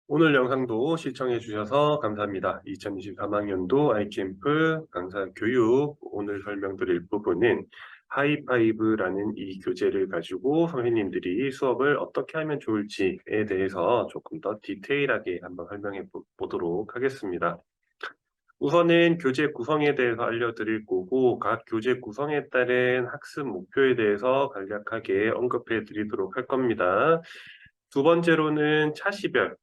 오늘 영상도 시청해 주셔서 감사합니다. 2023학년도 아이캠프 강사 교육 오늘 설명드릴 부분은 하이파이브라는 이 교재를 가지고 선생님들이 수업을 어떻게 하면 좋을지에 대해서 조금 더 디테일하게 한번 설명해 보도록 하겠습니다. 우선은 교재 구성에 대해서 알려드릴 거고 각 교재 구성에 따른 학습 목표에 대해서 간략하게 언급해 드리도록 할 겁니다. 두 번째로는 차시별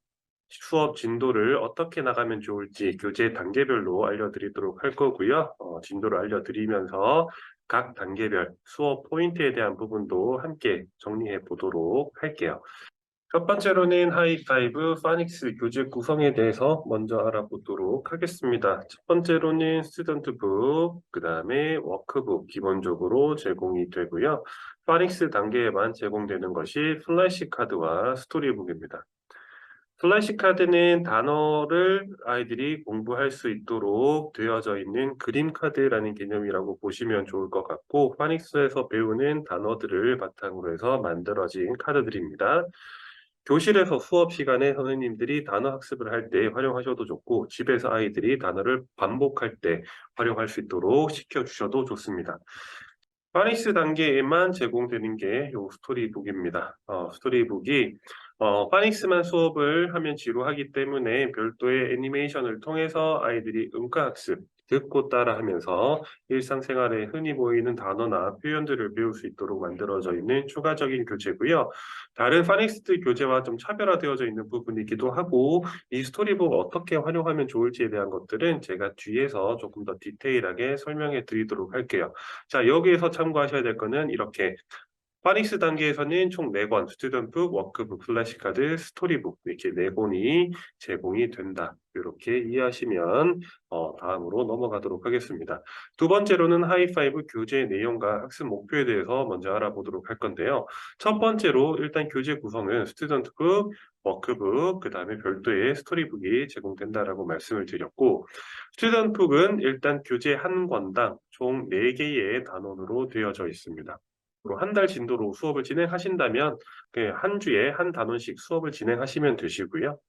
수업 진도를 어떻게 나가면 좋을지 교재 단계별로 알려드리도록 할 거고요. 진도를 알려드리면서 각 단계별 수업 포인트에 대한 부분도 함께 정리해 보도록 할게요. 첫 번째로는 하이파이브 파닉스 교재 구성에 대해서 먼저 알아보도록 하겠습니다. 첫 번째로는 스튜던트북, 그 다음에 워크북 기본적으로 제공이 되고요. 파닉스 단계에만 제공되는 것이 플래시카드와 스토리북입니다. 플래시카드는 단어를 아이들이 공부할 수 있도록 되어져 있는 그림카드라는 개념이라고 보시면 좋을 것 같고, 파닉스에서 배우는 단어들을 바탕으로 해서 만들어진 카드들입니다. 교실에서 수업 시간에 선생님들이 단어 학습을 할 때 활용하셔도 좋고, 집에서 아이들이 단어를 반복할 때 활용할 수 있도록 시켜주셔도 좋습니다. 파닉스 단계에만 제공되는 게 요 스토리북입니다. 스토리북이 파닉스만 수업을 하면 지루하기 때문에 별도의 애니메이션을 통해서 아이들이 음가학습, 듣고 따라하면서 일상생활에 흔히 보이는 단어나 표현들을 배울 수 있도록 만들어져 있는 추가적인 교재고요. 다른 파닉스 교재와 좀 차별화되어져 있는 부분이기도 하고, 이 스토리북 어떻게 활용하면 좋을지에 대한 것들은 제가 뒤에서 조금 더 디테일하게 설명해 드리도록 할게요. 자, 여기에서 참고하셔야 될 거는 이렇게 파닉스 단계에서는 총 4권, 스튜던트북, 워크북, 플래시카드, 스토리북 이렇게 4권이 제공이 된다. 이렇게 이해하시면 다음으로 넘어가도록 하겠습니다. 두 번째로는 하이파이브 교재 내용과 학습 목표에 대해서 먼저 알아보도록 할 건데요. 첫 번째로 일단 교재 구성은 스튜던트북, 워크북, 그 다음에 별도의 스토리북이 제공된다라고 말씀을 드렸고, 스튜던트북은 일단 교재 한 권당 총 4개의 단원으로 되어져 있습니다. 한 달 진도로 수업을 진행하신다면 한 주에 한 단원씩 수업을 진행하시면 되시고요.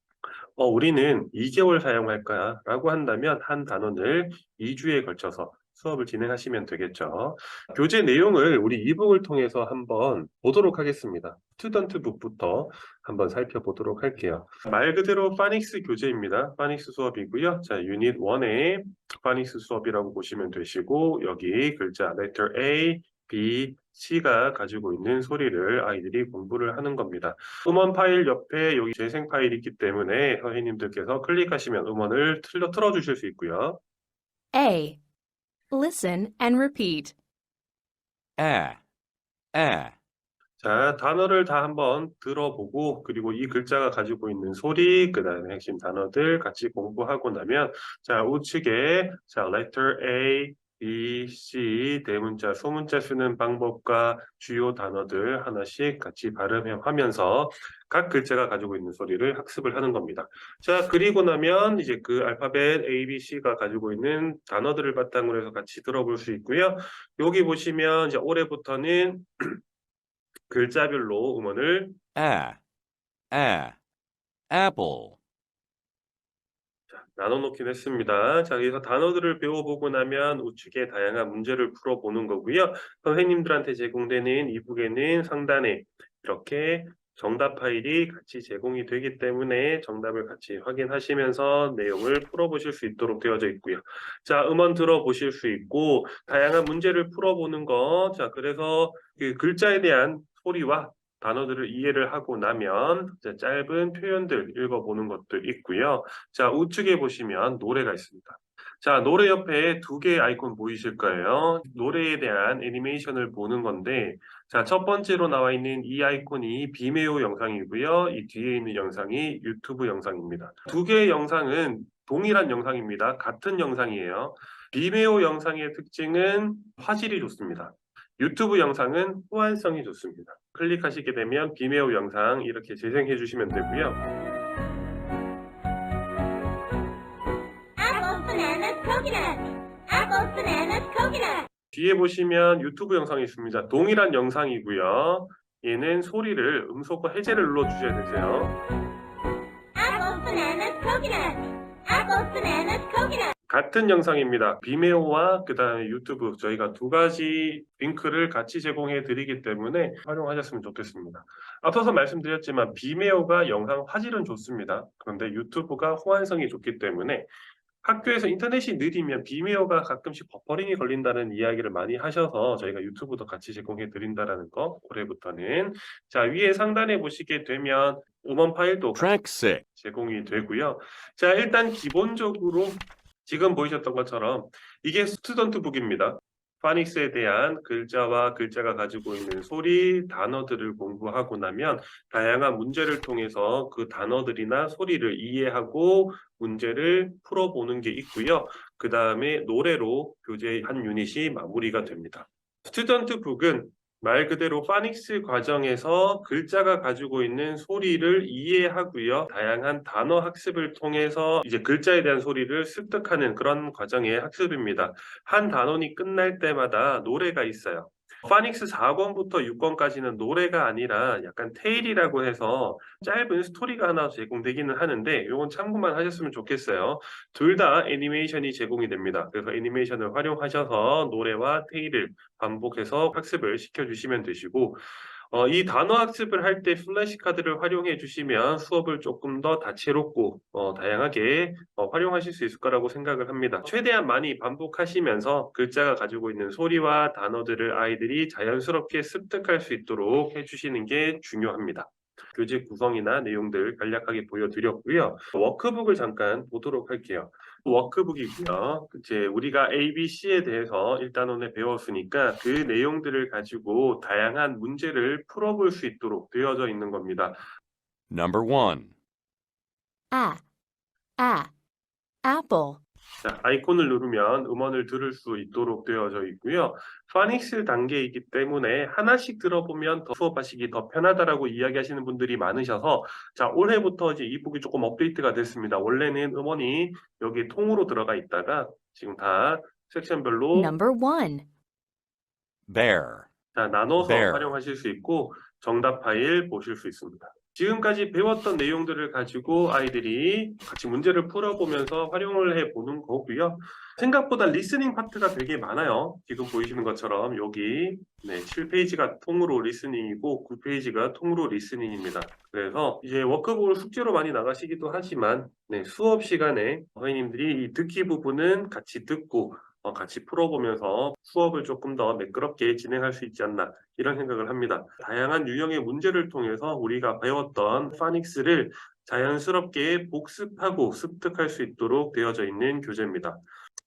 우리는 2개월 사용할 거야 라고 한다면 한 단원을 2주에 걸쳐서 수업을 진행하시면 되겠죠. 교재 내용을 우리 이북을 통해서 한번 보도록 하겠습니다. 스튜던트북부터 한번 살펴보도록 할게요. 말 그대로 파닉스 교재입니다. 파닉스 수업이고요. 자, 유닛 1의 파닉스 수업이라고 보시면 되시고, 여기 글자 letter A, B, C가 가지고 있는 소리를 아이들이 공부를 하는 겁니다. 음원 파일 옆에 여기 재생 파일이 있기 때문에 선생님들께서 클릭하시면 음원을 틀어주실 수 있고요. A. Listen and repeat. A, A, 자, 단어를 다 한번 들어보고, 그리고 이 글자가 가지고 있는 소리, 그 다음에 핵심 단어들 같이 공부하고 나면, 자, 우측에, 자, letter A, B, C, 대문자, 소문자 쓰는 방법과 주요 단어들 하나씩 같이 발음하면서 각 글자가 가지고 있는 소리를 학습을 하는 겁니다. 자, 그리고 나면 이제 그 알파벳 A, B, C가 가지고 있는 단어들을 바탕으로 해서 같이 들어볼 수 있고요. 여기 보시면 이제 올해부터는 글자별로 음원을 A, A, apple, 나눠놓긴 했습니다. 자, 그래서 단어들을 배워보고 나면 우측에 다양한 문제를 풀어보는 거고요. 선생님들한테 제공되는 이북에는 상단에 이렇게 정답 파일이 같이 제공이 되기 때문에 정답을 같이 확인하시면서 내용을 풀어보실 수 있도록 되어져 있고요. 자, 음원 들어보실 수 있고 다양한 문제를 풀어보는 거. 자, 그래서 그 글자에 대한 소리와 단어들을 이해를 하고 나면 짧은 표현들 읽어보는 것도 있고요. 자, 우측에 보시면 노래가 있습니다. 자, 노래 옆에 2개의 아이콘 보이실 거예요. 노래에 대한 애니메이션을 보는 건데, 자, 첫 번째로 나와 있는 이 아이콘이 비메오 영상이고요. 이 뒤에 있는 영상이 유튜브 영상입니다. 2개의 영상은 동일한 영상입니다. 같은 영상이에요. 비메오 영상의 특징은 화질이 좋습니다. 유튜브 영상은 호환성이 좋습니다. 클릭하시게 되면 비메오 영상 이렇게 재생해 주시면 되고요. Apple, banana, coconut. Apple, banana, coconut. 뒤에 보시면 유튜브 영상이 있습니다. 동일한 영상이고요. 얘는 소리를 음소거 해제를 눌러주셔야 되세요. Apples, bananas, coconut. Apples, bananas, coconut. 같은 영상입니다. 비메오와 그 다음에 유튜브 저희가 두 가지 링크를 같이 제공해 드리기 때문에 활용하셨으면 좋겠습니다. 앞서서 말씀드렸지만 비메오가 영상 화질은 좋습니다. 그런데 유튜브가 호환성이 좋기 때문에 학교에서 인터넷이 느리면 비메오가 가끔씩 버퍼링이 걸린다는 이야기를 많이 하셔서 저희가 유튜브도 같이 제공해 드린다는 거 올해부터는. 자, 위에 상단에 보시게 되면 음원 파일도 Track 6. 제공이 되고요. 자, 일단 기본적으로 지금 보이셨던 것처럼 이게 스튜던트북입니다. 파닉스에 대한 글자와 글자가 가지고 있는 소리, 단어들을 공부하고 나면 다양한 문제를 통해서 그 단어들이나 소리를 이해하고 문제를 풀어보는 게 있고요. 그 다음에 노래로 교재 한 유닛이 마무리가 됩니다. 스튜던트북은 말 그대로 파닉스 과정에서 글자가 가지고 있는 소리를 이해하고요. 다양한 단어 학습을 통해서 이제 글자에 대한 소리를 습득하는 그런 과정의 학습입니다. 한 단원이 끝날 때마다 노래가 있어요. 파닉스 4권부터 6권까지는 노래가 아니라 약간 테일이라고 해서 짧은 스토리가 하나 제공되기는 하는데 이건 참고만 하셨으면 좋겠어요. 둘 다 애니메이션이 제공이 됩니다. 그래서 애니메이션을 활용하셔서 노래와 테일을 반복해서 학습을 시켜주시면 되시고 이 단어 학습을 할 때 플래시카드를 활용해 주시면 수업을 조금 더 다채롭고 다양하게 활용하실 수 있을 거라고 생각을 합니다. 최대한 많이 반복하시면서 글자가 가지고 있는 소리와 단어들을 아이들이 자연스럽게 습득할 수 있도록 해주시는 게 중요합니다. 교재 구성이나 내용들 간략하게 보여드렸고요. 워크북을 잠깐 보도록 할게요. 워크북이고요. 이제 우리가 ABC에 대해서 1단원에 배웠으니까 그 내용들을 가지고 다양한 문제를 풀어볼 수 있도록 되어져 있는 겁니다. Number 1. apple, 자, 아이콘을 누르면 음원을 들을 수 있도록 되어져 있고요. 파닉스 단계이기 때문에 하나씩 들어보면 더 수업하시기 더 편하다라고 이야기하시는 분들이 많으셔서 자, 올해부터 이제 이북이 조금 업데이트가 됐습니다. 원래는 음원이 여기 통으로 들어가 있다가 지금 다 섹션별로 number 1, Bear. 자, 나눠서 Bear. 활용하실 수 있고 정답 파일 보실 수 있습니다. 지금까지 배웠던 내용들을 가지고 아이들이 같이 문제를 풀어보면서 활용을 해보는 거고요. 생각보다 리스닝 파트가 되게 많아요. 지금 보이시는 것처럼 여기 7페이지가 통으로 리스닝이고 9페이지가 통으로 리스닝입니다. 그래서 이제 워크북을 숙제로 많이 나가시기도 하지만 수업 시간에 선생님들이 이 듣기 부분은 같이 듣고 같이 풀어보면서 수업을 조금 더 매끄럽게 진행할 수 있지 않나 이런 생각을 합니다. 다양한 유형의 문제를 통해서 우리가 배웠던 파닉스를 자연스럽게 복습하고 습득할 수 있도록 되어져 있는 교재입니다.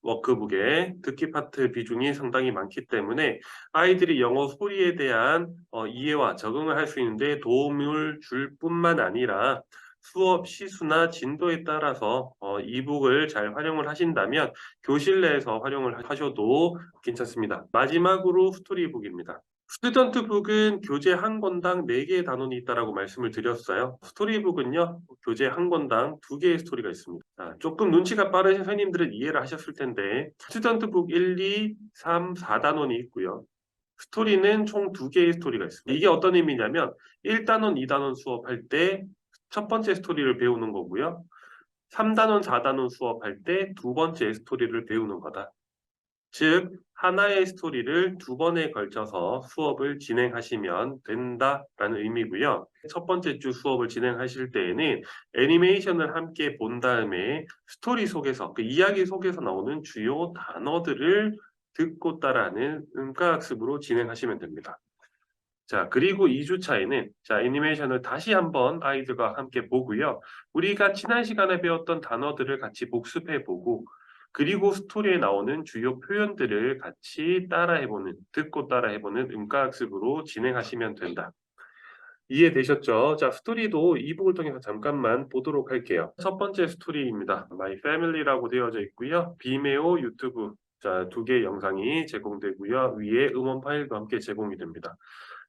워크북에 듣기 파트 비중이 상당히 많기 때문에 아이들이 영어 소리에 대한 이해와 적응을 할 수 있는데 도움을 줄 뿐만 아니라 수업 시수나 진도에 따라서 이북을 잘 활용을 하신다면 교실 내에서 활용을 하셔도 괜찮습니다. 마지막으로 스토리북입니다. 스튜던트북은 교재 한 권당 4개의 단원이 있다고 말씀을 드렸어요. 스토리북은요, 교재 한 권당 2개의 스토리가 있습니다. 조금 눈치가 빠르신 선생님들은 이해를 하셨을 텐데 스튜던트북 1, 2, 3, 4단원이 있고요. 스토리는 총 2개의 스토리가 있습니다. 이게 어떤 의미냐면 1단원, 2단원 수업할 때 첫 번째 스토리를 배우는 거고요. 3단원, 4단원 수업할 때 두 번째 스토리를 배우는 거다. 즉, 하나의 스토리를 2번에 걸쳐서 수업을 진행하시면 된다라는 의미고요. 첫 번째 주 수업을 진행하실 때에는 애니메이션을 함께 본 다음에 스토리 속에서, 그 이야기 속에서 나오는 주요 단어들을 듣고 따라하는 음가학습으로 진행하시면 됩니다. 자, 그리고 2주차에는 애니메이션을 다시 한번 아이들과 함께 보고요. 우리가 지난 시간에 배웠던 단어들을 같이 복습해보고 그리고 스토리에 나오는 주요 표현들을 같이 따라해보는, 듣고 따라해보는 음가학습으로 진행하시면 된다. 이해되셨죠? 자, 스토리도 이북을 통해서 잠깐만 보도록 할게요. 첫 번째 스토리입니다. My Family라고 되어져 있고요. 비메오 유튜브 2개의 영상이 제공되고요. 위에 음원 파일도 함께 제공이 됩니다.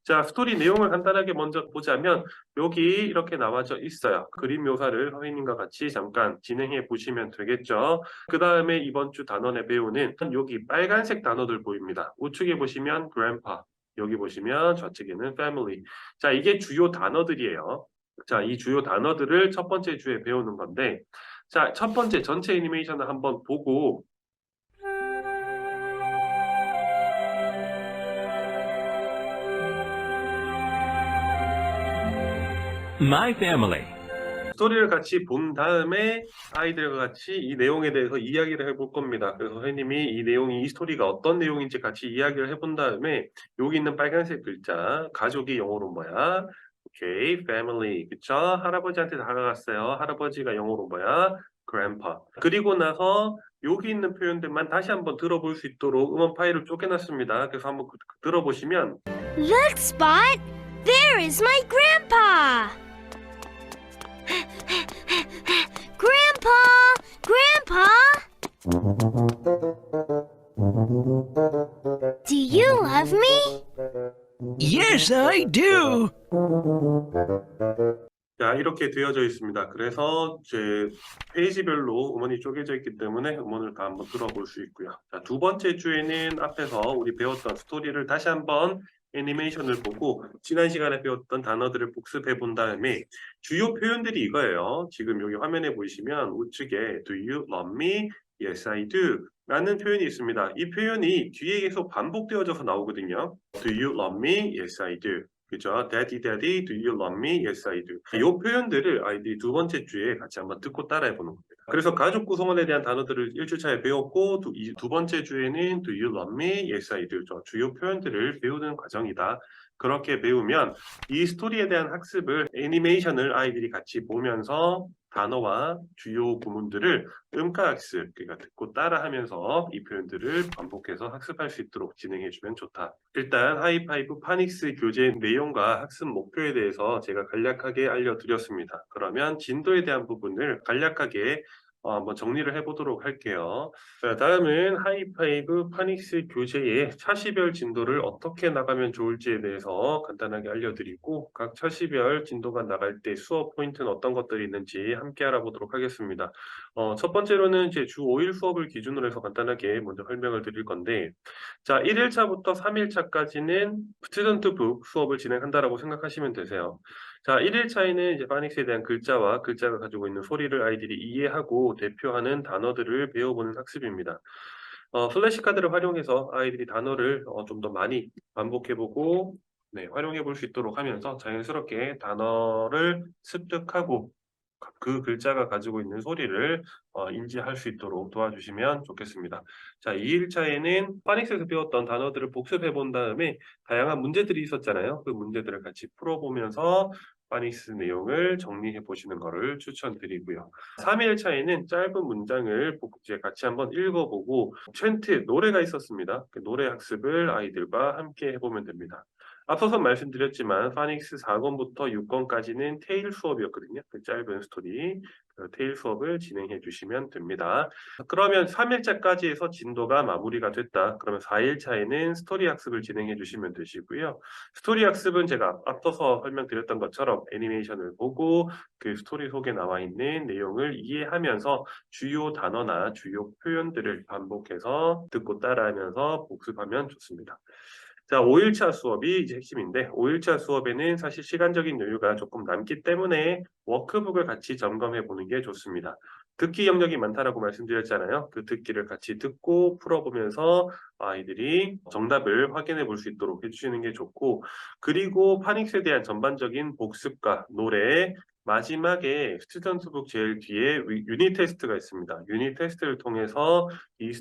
자, 스토리 내용을 간단하게 먼저 보자면 여기 이렇게 나와져 있어요. 그림 묘사를 선생님과 같이 잠깐 진행해 보시면 되겠죠. 그 다음에 이번 주 단원에 배우는 여기 빨간색 단어들 보입니다. 우측에 보시면 grandpa, 여기 보시면 좌측에는 family. 자, 이게 주요 단어들이에요. 자, 이 주요 단어들을 첫 번째 주에 배우는 건데, 자, 첫 번째 전체 애니메이션을 한번 보고 My family. 스토리를 같이 본 다음에 아이들과 같이 이 내용에 대해서 이야기를 해볼 겁니다. 그래서 선생님이 이 내용이 이 스토리가 어떤 내용인지 같이 이야기를 해본 다음에 여기 있는 빨간색 글자 가족이 영어로 뭐야? 오케이, family. 그쵸? 할아버지한테 다가갔어요. 할아버지가 영어로 뭐야? grandpa. 그리고 나서 여기 있는 표현들만 다시 한번 들어볼 수 있도록 음원 파일을 쪼개놨습니다. 그래서 한번 들어보시면 Look, Spot! There is my grandpa! Grandpa! Grandpa! Do you love me? Yes, I do. 자, 이렇게 되어져 있습니다. 그래서 이제 페이지별로 음원이 쪼개져 있기 때문에 음원을 다 한번 들어볼 수 있고요. 자, 두 번째 주에는 앞에서 우리 배웠던 스토리를 다시 한번 애니메이션을 보고 지난 시간에 배웠던 단어들을 복습해 본 다음에 주요 표현들이 이거예요. 지금 여기 화면에 보시면 우측에 Do you love me? Yes, I do. 라는 표현이 있습니다. 이 표현이 뒤에 계속 반복되어져서 나오거든요. Do you love me? Yes, I do. 그죠? Daddy, Daddy, do you love me? Yes, I do. 이 표현들을 아이들이 두 번째 주에 같이 한번 듣고 따라해 보는 겁니다. 그래서 가족 구성원에 대한 단어들을 1주차에 배웠고 두 번째 주에는 Do you love me? Yes, I do. 주요 표현들을 배우는 과정이다. 그렇게 배우면 이 스토리에 대한 학습을 애니메이션을 아이들이 같이 보면서 단어와 주요 구문들을 음가학습, 그러니까 듣고 따라하면서 이 표현들을 반복해서 학습할 수 있도록 진행해주면 좋다. 일단 하이파이브 파닉스 교재 내용과 학습 목표에 대해서 제가 간략하게 알려드렸습니다. 그러면 진도에 대한 부분을 간략하게 한번 정리를 해보도록 할게요. 자, 다음은 하이파이브 파닉스 교재의 차시별 진도를 어떻게 나가면 좋을지에 대해서 간단하게 알려드리고 각 차시별 진도가 나갈 때 수업 포인트는 어떤 것들이 있는지 함께 알아보도록 하겠습니다. 첫 번째로는 이제 주 5일 수업을 기준으로 해서 간단하게 먼저 설명을 드릴 건데, 자, 1일차부터 3일차까지는 스튜던트북 수업을 진행한다라고 생각하시면 되세요. 자, 1일차에는 이제 파닉스에 대한 글자와 글자가 가지고 있는 소리를 아이들이 이해하고 대표하는 단어들을 배워보는 학습입니다. 플래시카드를 활용해서 아이들이 단어를 좀 더 많이 반복해보고 활용해 볼 수 있도록 하면서 자연스럽게 단어를 습득하고 그 글자가 가지고 있는 소리를 인지할 수 있도록 도와주시면 좋겠습니다. 자, 2일차에는 파닉스에서 배웠던 단어들을 복습해 본 다음에 다양한 문제들이 있었잖아요. 그 문제들을 같이 풀어보면서 파닉스 내용을 정리해 보시는 것을 추천드리고요. 3일차에는 짧은 문장을 이제 같이 한번 읽어보고 챈트 노래가 있었습니다. 그 노래 학습을 아이들과 함께 해보면 됩니다. 앞서서 말씀드렸지만 파닉스 4권부터 6권까지는 테일 수업이었거든요. 그 짧은 스토리 테일 수업을 진행해 주시면 됩니다. 그러면 3일차까지 해서 진도가 마무리가 됐다. 그러면 4일차에는 스토리 학습을 진행해 주시면 되시고요. 스토리 학습은 제가 앞서서 설명드렸던 것처럼 애니메이션을 보고 그 스토리 속에 나와 있는 내용을 이해하면서 주요 단어나 주요 표현들을 반복해서 듣고 따라하면서 복습하면 좋습니다. 자, 5일차 수업이 이제 핵심인데 5일차 수업에는 사실 시간적인 여유가 조금 남기 때문에 워크북을 같이 점검해 보는 게 좋습니다. 듣기 영역이 많다라고 말씀드렸잖아요. 그 듣기를 같이 듣고 풀어보면서 아이들이 정답을 확인해 볼 수 있도록 해주시는 게 좋고, 그리고 파닉스에 대한 전반적인 복습과 노래, 마지막에 스튜던트북 제일 뒤에 유닛 테스트가 있습니다. 유닛 테스트를 통해서 이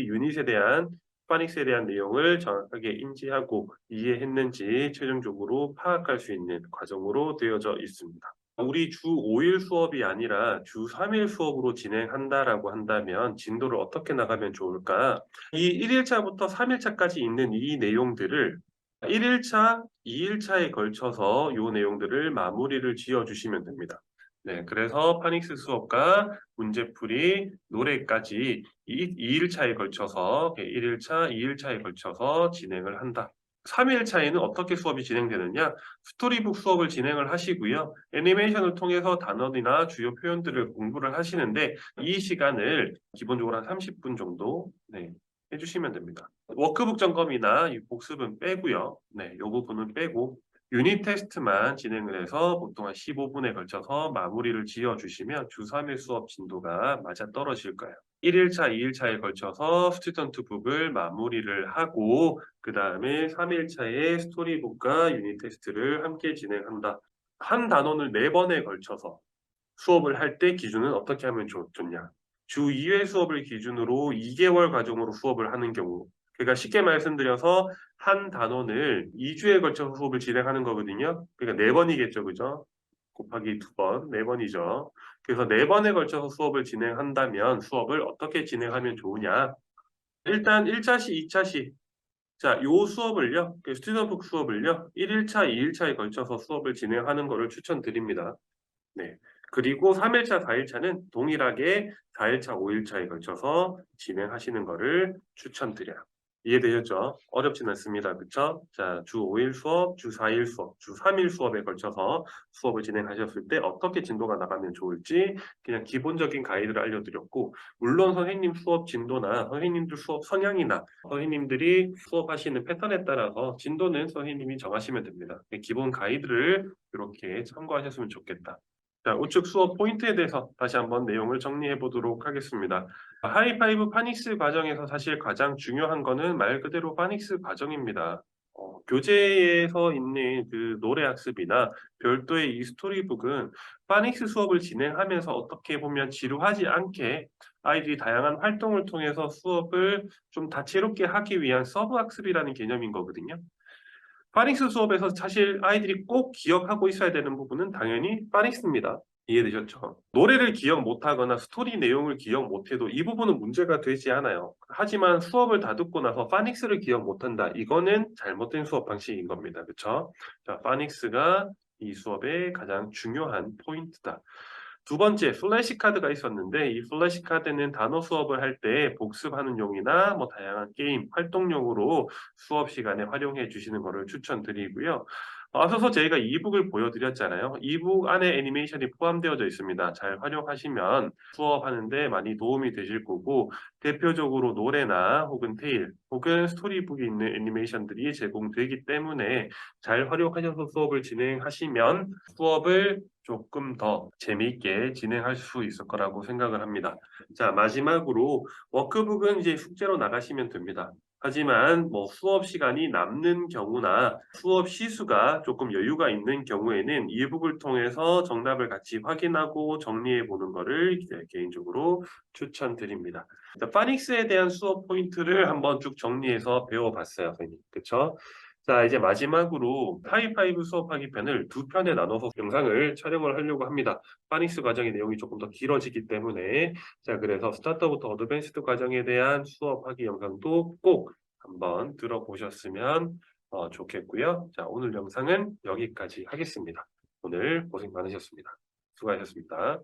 유닛에 대한 파닉스에 대한 내용을 정확하게 인지하고 이해했는지 최종적으로 파악할 수 있는 과정으로 되어져 있습니다. 우리 주 5일 수업이 아니라 주 3일 수업으로 진행한다라고 한다면 진도를 어떻게 나가면 좋을까? 이 1일차부터 3일차까지 있는 이 내용들을 1일차, 2일차에 걸쳐서 이 내용들을 마무리를 지어주시면 됩니다. 그래서 파닉스 수업과 문제풀이, 노래까지 2일차에 걸쳐서 1일차, 2일차에 걸쳐서 진행을 한다. 3일차에는 어떻게 수업이 진행되느냐? 스토리북 수업을 진행을 하시고요. 애니메이션을 통해서 단어나 주요 표현들을 공부를 하시는데 이 시간을 기본적으로 한 30분 정도 해주시면 됩니다. 워크북 점검이나 이 복습은 빼고요. 네, 이 부분은 빼고 유닛 테스트만 진행을 해서 보통 한 15분에 걸쳐서 마무리를 지어주시면 주 3일 수업 진도가 맞아 떨어질 거예요. 1일차, 2일차에 걸쳐서 스튜던트북을 마무리를 하고 그 다음에 3일차에 스토리북과 유닛 테스트를 함께 진행한다. 한 단원을 4번에 걸쳐서 수업을 할 때 기준은 어떻게 하면 좋냐? 주 2회 수업을 기준으로 2개월 과정으로 수업을 하는 경우, 그러니까 쉽게 말씀드려서 한 단원을 2주에 걸쳐서 수업을 진행하는 거거든요. 그러니까 4번이겠죠, 그죠? 곱하기 2번, 4번이죠. 그래서 4번에 걸쳐서 수업을 진행한다면 수업을 어떻게 진행하면 좋으냐? 일단 1차시, 2차시. 자, 요 수업을요, 그 스튜던트북 수업을요, 1일차, 2일차에 걸쳐서 수업을 진행하는 거를 추천드립니다. 네. 그리고 3일차, 4일차는 동일하게 4일차, 5일차에 걸쳐서 진행하시는 거를 추천드려요. 이해되셨죠? 어렵진 않습니다. 그쵸? 자, 주 5일 수업, 주 4일 수업, 주 3일 수업에 걸쳐서 수업을 진행하셨을 때 어떻게 진도가 나가면 좋을지 그냥 기본적인 가이드를 알려드렸고, 물론 선생님 수업 진도나 선생님들 수업 성향이나 선생님들이 수업하시는 패턴에 따라서 진도는 선생님이 정하시면 됩니다. 기본 가이드를 이렇게 참고하셨으면 좋겠다. 자, 우측 수업 포인트에 대해서 다시 한번 내용을 정리해 보도록 하겠습니다. 하이파이브 파닉스 과정에서 사실 가장 중요한 거는 말 그대로 파닉스 과정입니다. 교재에서 있는 그 노래 학습이나 별도의 이 스토리북은 파닉스 수업을 진행하면서 어떻게 보면 지루하지 않게 아이들이 다양한 활동을 통해서 수업을 좀 다채롭게 하기 위한 서브 학습이라는 개념인 거거든요. 파닉스 수업에서 사실 아이들이 꼭 기억하고 있어야 되는 부분은 당연히 파닉스입니다. 이해되셨죠? 노래를 기억 못하거나 스토리 내용을 기억 못해도 이 부분은 문제가 되지 않아요. 하지만 수업을 다 듣고 나서 파닉스를 기억 못한다. 이거는 잘못된 수업 방식인 겁니다. 그렇죠? 자, 파닉스가 이 수업의 가장 중요한 포인트다. 두 번째, 플래시카드가 있었는데 이 플래시카드는 단어 수업을 할 때 복습하는 용이나 뭐 다양한 게임, 활동용으로 수업 시간에 활용해 주시는 것을 추천드리고요. 앞서서 저희가 이북을 보여드렸잖아요. 이북 안에 애니메이션이 포함되어져 있습니다. 잘 활용하시면 수업하는데 많이 도움이 되실 거고 대표적으로 노래나 혹은 테일 혹은 스토리북이 있는 애니메이션들이 제공되기 때문에 잘 활용하셔서 수업을 진행하시면 수업을 조금 더 재미있게 진행할 수 있을 거라고 생각을 합니다. 자, 마지막으로 워크북은 이제 숙제로 나가시면 됩니다. 하지만 뭐 수업 시간이 남는 경우나 수업 시수가 조금 여유가 있는 경우에는 이북을 통해서 정답을 같이 확인하고 정리해 보는 것을 개인적으로 추천드립니다. 파닉스에 대한 수업 포인트를 한번 쭉 정리해서 배워봤어요, 선생님. 그렇죠? 자, 이제 마지막으로 하이파이브 수업하기 편을 2편에 나눠서 영상을 촬영을 하려고 합니다. 파닉스 과정의 내용이 조금 더 길어지기 때문에 자, 그래서 스타터부터 어드밴스드 과정에 대한 수업하기 영상도 꼭 한번 들어보셨으면 좋겠고요. 자, 오늘 영상은 여기까지 하겠습니다. 오늘 고생 많으셨습니다. 수고하셨습니다.